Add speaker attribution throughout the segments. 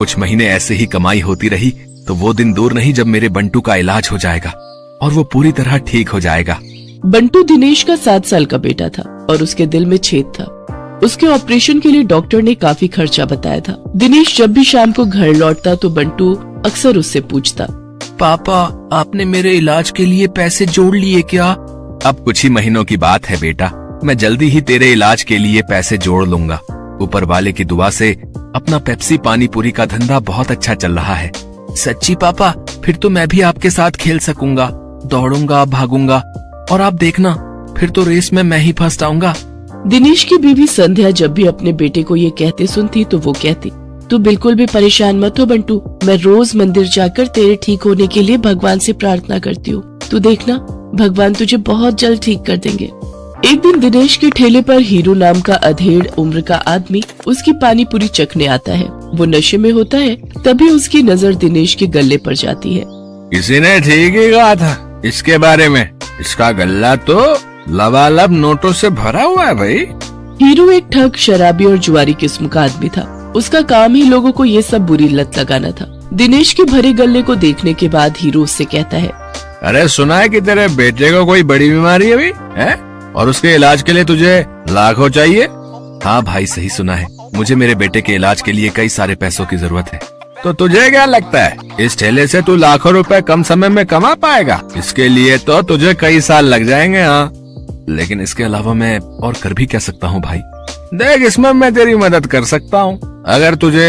Speaker 1: कुछ महीने ऐसे ही कमाई होती रही तो वो दिन दूर नहीं जब मेरे बंटू का इलाज हो जाएगा और वो पूरी तरह ठीक हो जाएगा।
Speaker 2: बंटू दिनेश का 7 साल का बेटा था और उसके दिल में छेद था। उसके ऑपरेशन के लिए डॉक्टर ने काफी खर्चा बताया था। दिनेश जब भी शाम को घर लौटता तो बंटू अक्सर उससे पूछता,
Speaker 1: पापा आपने मेरे इलाज के लिए पैसे जोड़ लिए क्या? अब कुछ ही महीनों की बात है बेटा, मैं जल्दी ही तेरे इलाज के लिए पैसे जोड़ लूंगा। ऊपर वाले की दुआ से अपना पेप्सी पानी पूरी का धंधा बहुत अच्छा चल रहा है। सच्ची पापा? फिर तो मैं भी आपके साथ खेल सकूंगा, दौड़ूंगा, भागूंगा और आप देखना फिर तो रेस में मैं ही फर्स्ट आऊंगा।
Speaker 2: दिनेश की बीवी संध्या जब भी अपने बेटे को ये कहते सुनती तो वो कहती, तू बिल्कुल भी परेशान मत हो बंटू, मैं रोज मंदिर जाकर तेरे ठीक होने के लिए भगवान से प्रार्थना करती हूँ। तू देखना भगवान तुझे बहुत जल्द ठीक कर देंगे। एक दिन दिनेश के ठेले पर हीरू नाम का अधेड़ उम्र का आदमी उसकी पानी पूरी चखने आता है। वो नशे में होता है, तभी उसकी नजर दिनेश के गले पर जाती है।
Speaker 1: किसी ने ठीक ही कहा था इसके बारे में, इसका गल्ला तो लबालब नोटों से भरा हुआ है भाई।
Speaker 2: हीरू एक ठग, शराबी और जुआरी किस्म का आदमी था। उसका काम ही लोगों को ये सब बुरी लत लगाना था। दिनेश के भरे गले को देखने के बाद हीरू उससे कहता है,
Speaker 1: अरे सुना है कि तेरे बेटे को कोई बड़ी बीमारी अभी है और उसके इलाज के लिए तुझे लाखों चाहिए? हाँ भाई सही सुना है, मुझे मेरे बेटे के इलाज के लिए कई सारे पैसों की जरूरत है। तो तुझे क्या लगता है इस ठेले से तू लाखों रुपए कम समय में कमा पाएगा? इसके लिए तो तुझे कई साल लग जाएंगे। हाँ लेकिन इसके अलावा मैं और कर भी क्या सकता हूँ भाई? देख इसमें मैं तेरी मदद कर सकता हूँ। अगर तुझे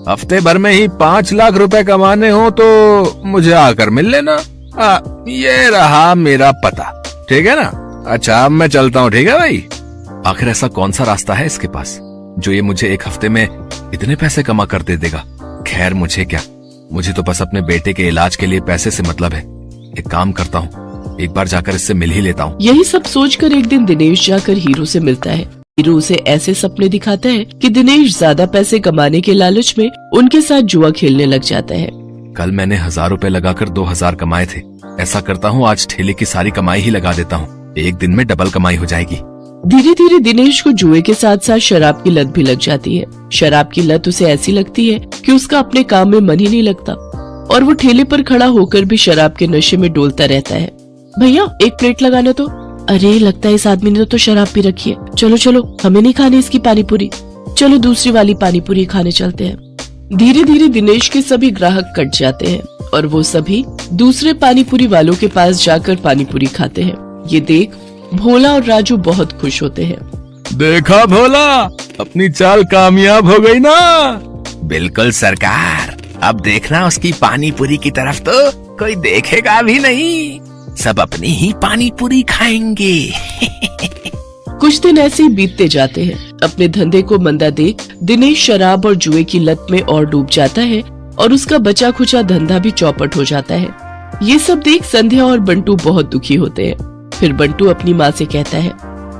Speaker 1: हफ्ते भर में ही 5 लाख रुपए कमाने हो तो मुझे आकर मिल लेना। ये रहा मेरा पता, ठीक है ना? अच्छा अब मैं चलता हूँ, ठीक है भाई? आखिर ऐसा कौन सा रास्ता है इसके पास जो ये मुझे एक हफ्ते में इतने पैसे कमा कर दे देगा? खैर मुझे क्या, मुझे तो बस अपने बेटे के इलाज के लिए पैसे से मतलब है। एक काम करता हूँ, एक बार जाकर इससे मिल ही लेता हूँ।
Speaker 2: यही सब सोचकर एक दिन दिनेश जाकर हीरू से मिलता है। हीरू उसे ऐसे सपने दिखाता है कि दिनेश ज्यादा पैसे कमाने के लालच में उनके साथ जुआ खेलने लग जाता है।
Speaker 1: कल मैंने 1000 रुपए लगाकर 2000 कमाए थे। ऐसा करता हूँ आज ठेले की सारी कमाई ही लगा देता हूँ, एक दिन में डबल कमाई हो जाएगी।
Speaker 2: धीरे धीरे दिनेश को जुए के साथ साथ शराब की लत भी लग जाती है। शराब की लत उसे ऐसी लगती है कि उसका अपने काम में मन ही नहीं लगता और वो ठेले पर खड़ा होकर भी शराब के नशे में डोलता रहता है। भैया एक प्लेट लगाना तो। अरे लगता है इस आदमी ने तो शराब पी रखी है। चलो चलो हमें नहीं खानी इसकी पानी पूरी, चलो दूसरी वाली पानी पूरी खाने चलते हैं। धीरे धीरे दिनेश के सभी ग्राहक कट जाते हैं और वो सभी दूसरे पानी पूरी वालों के पास जाकर पानी पूरी खाते हैं। ये देख भोला और राजू बहुत खुश होते हैं।
Speaker 1: देखा भोला, अपनी चाल कामयाब हो गई ना? बिल्कुल सरकार, अब देखना उसकी पानी पूरी की तरफ तो कोई देखेगा भी नहीं, सब अपनी ही पानी पूरी खाएंगे।
Speaker 2: कुछ दिन ऐसे ही बीतते जाते हैं। अपने धंधे को मंदा देख दिनेश शराब और जुए की लत में और डूब जाता है और उसका बचा खुचा धंधा भी चौपट हो जाता है। ये सब देख संध्या और बंटू बहुत दुखी होते हैं। फिर बंटू अपनी माँ से कहता है,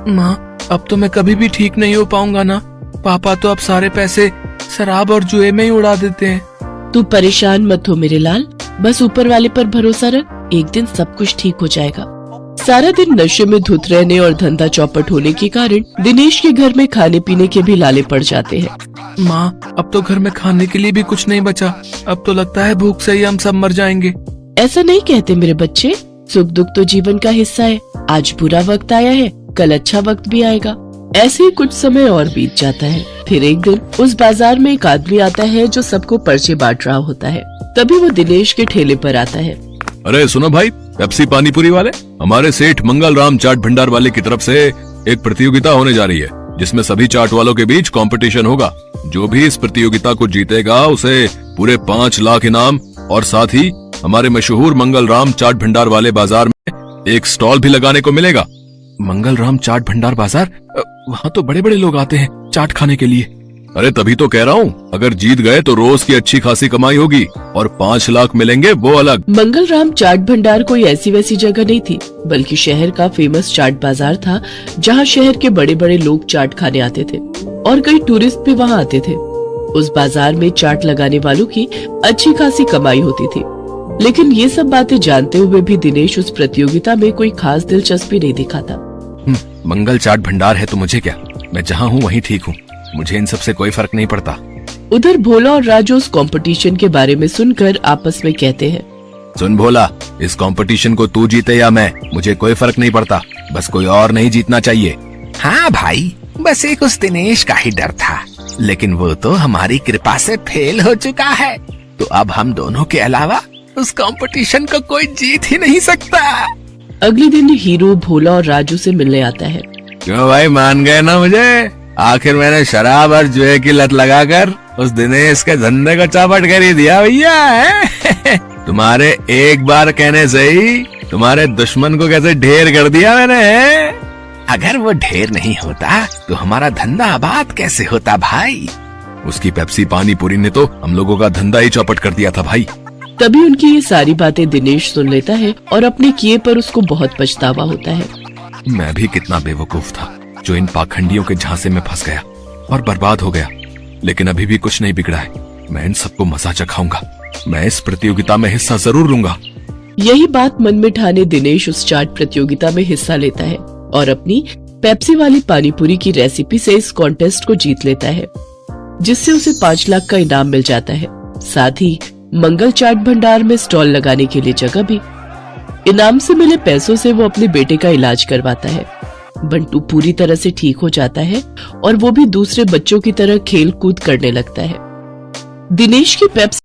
Speaker 1: माँ अब तो मैं कभी भी ठीक नहीं हो पाऊंगा ना, पापा तो अब सारे पैसे शराब और जुए में ही उड़ा देते हैं।
Speaker 2: तू परेशान मत हो मेरे लाल, बस ऊपर वाले पर भरोसा रख, एक दिन सब कुछ ठीक हो जाएगा। सारा दिन नशे में धुत रहने और धंधा चौपट होने के कारण दिनेश के घर में खाने पीने के भी लाले पड़ जाते हैं।
Speaker 1: माँ अब तो घर में खाने के लिए भी कुछ नहीं बचा, अब तो लगता है भूख से ही हम सब मर जाएंगे।
Speaker 2: ऐसा नहीं कहते मेरे बच्चे, सुख दुख तो जीवन का हिस्सा है। आज बुरा वक्त आया है, कल अच्छा वक्त भी आएगा। ऐसे ही कुछ समय और बीत जाता है। फिर एक दिन उस बाजार में एक आदमी आता है जो सबको पर्चे बांट रहा होता है। तभी वो दिनेश के ठेले पर आता है।
Speaker 1: अरे सुनो भाई, पेप्सी पानीपुरी वाले, हमारे सेठ मंगल राम चाट भंडार वाले की तरफ से एक प्रतियोगिता होने जा रही है जिसमें सभी चाट वालों के बीच कंपटीशन होगा। जो भी इस प्रतियोगिता को जीतेगा उसे पूरे 5 लाख इनाम और साथ ही हमारे मशहूर मंगल राम चाट भंडार वाले बाजार में एक स्टॉल भी लगाने को मिलेगा। मंगल राम चाट भंडार बाजार, वहाँ तो बड़े बड़े लोग आते हैं चाट खाने के लिए। अरे तभी तो कह रहा हूँ, अगर जीत गए तो रोज की अच्छी खासी कमाई होगी और 5 लाख मिलेंगे वो अलग।
Speaker 2: मंगल राम चाट भंडार कोई ऐसी वैसी जगह नहीं थी, बल्कि शहर का फेमस चाट बाजार था जहाँ शहर के बड़े बड़े लोग चाट खाने आते थे और कई टूरिस्ट भी वहाँ आते थे। उस बाजार में चाट लगाने वालों की अच्छी खासी कमाई होती थी, लेकिन ये सब बातें जानते हुए भी दिनेश उस प्रतियोगिता में कोई खास दिलचस्पी नहीं दिखाता।
Speaker 1: मंगल चाट भंडार है तो मुझे क्या, मैं जहाँ हूँ वहीं ठीक हूँ, मुझे इन सब से कोई फर्क नहीं पड़ता।
Speaker 2: उधर भोला और राजू उस कंपटीशन के बारे में सुनकर आपस में कहते हैं,
Speaker 1: सुन भोला, इस कंपटीशन को तू जीते या मैं, मुझे कोई फर्क नहीं पड़ता, बस कोई और नहीं जीतना चाहिए। हाँ भाई, बस एक उस दिनेश का ही डर था, लेकिन वो तो हमारी कृपा से फेल हो चुका है, तो अब हम दोनों के अलावा उस कंपटीशन को कोई जीत ही नहीं सकता।
Speaker 2: अगले दिन हीरो भोला और राजू से मिलने आता है।
Speaker 1: क्यों भाई, मान गए ना मुझे? आखिर मैंने शराब और जुए की लत लगाकर उस दिनेश के धंधे को चौपट कर ही दिया भैया है। तुम्हारे एक बार कहने से ही तुम्हारे दुश्मन को कैसे ढेर कर दिया मैंने। अगर वो ढेर नहीं होता तो हमारा धंधा आबाद कैसे होता भाई? उसकी पेप्सी पानी पूरी ने तो हम लोगों का धंधा ही चौपट कर दिया था भाई।
Speaker 2: तभी उनकी ये सारी बातें दिनेश सुन लेता है और अपने किए पर उसको बहुत पछतावा होता है।
Speaker 1: मैं भी कितना बेवकूफ था जो इन पाखंडियों के झांसे में फंस गया और बर्बाद हो गया, लेकिन अभी भी कुछ नहीं बिगड़ा है। मैं इन सबको मजा चखाऊंगा, मैं इस प्रतियोगिता में हिस्सा जरूर लूंगा।
Speaker 2: यही बात मन में ठाने दिनेश उस चाट प्रतियोगिता में हिस्सा लेता है और अपनी पेप्सी वाली पानीपुरी की रेसिपी से इस कॉन्टेस्ट को जीत लेता है, जिससे उसे 5 लाख का इनाम मिल जाता है। साथ ही मंगल चाट भंडार में स्टॉल लगाने के लिए जगह भी। इनाम से मिले पैसों से वो अपने बेटे का इलाज करवाता है। बंटू पूरी तरह से ठीक हो जाता है और वो भी दूसरे बच्चों की तरह खेल कूद करने लगता है। दिनेश की पेप्सी